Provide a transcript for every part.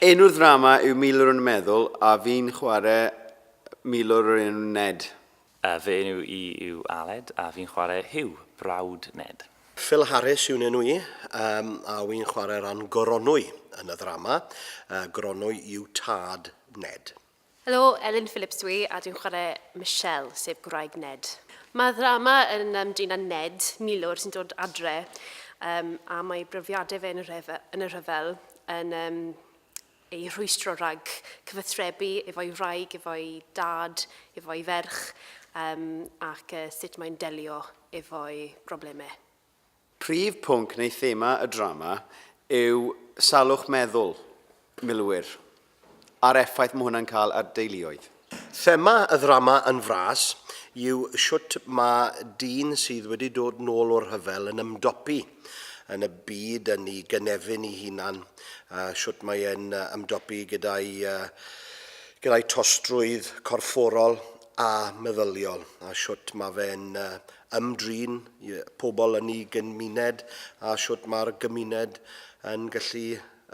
Enw'r ddrama yw Milwr yn Meddwl, a fi'n chwarae Milwr yn Ned. Fy enw i yw Aled, a fi'n chwarae Hugh, brawd Ned. Phil Harris yw'n enw i, a wy'n chwarae ran Goronwy yn y ddrama. Goronwy yw tad Ned. Helo, Ellen Phillips dwi, a dwi'n chwarae Michelle, sef gwraig Ned. Mae ddrama yn dyn â Ned, milwr sy'n dod adre, a mae brofiadau fe yn y rhyfel yn ei rhwystro rhag cyfathrebu efo'i wraig, efo'i dad, efo'i ferch, ac sut mae'n delio efo'i broblemau. Prif pwnc neu thema y drama yw salwch meddwl milwyr, a'r effaith mae hwnna'n cael ar deuluoedd. Thema y ddrama yn fras yw siwt mae dyn sydd wedi dod nôl o'r rhyfel yn ymdopi yn y byd, yn ei gynefin ei hunan, siwt mae e'n ymdopi gyda'i tostrwydd corfforol a meddyliol, a siwt mae fe'n ymdrin pobl yn ei gymuned, a siwt mae'r gymuned yn gallu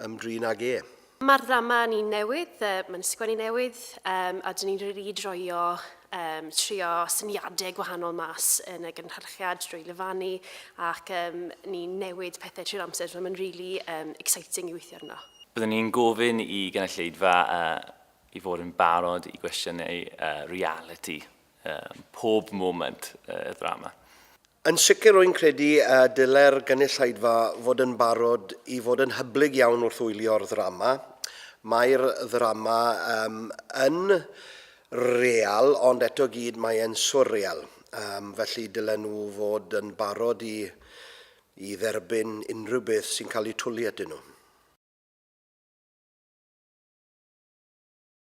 ymdrin ag e. Mae'r ddrama ni'n newydd, mae'n sgwennu newydd, a dyn ni'n rili droio trio syniadau gwahanol mas yn y gynhyrchiad drwy lyfannu, ac ni'n newid pethau trwy'r amser, so mae'n really exciting i weithio arno. Byddwn ni'n gofyn i gynulleidfa i fod yn barod i gwestiynau reality, pob moment y ddrama. Yn sicr wy'n credu dyle'r gynulleidfa fod yn barod i fod yn hyblyg iawn wrth wylio'r ddrama. Mae'r ddrama yn real, ond eto gyd mae e'n swrreal. Felly dylen nhw fod yn barod i dderbyn unrhyw beth sy'n cael ei twli atyn nhw.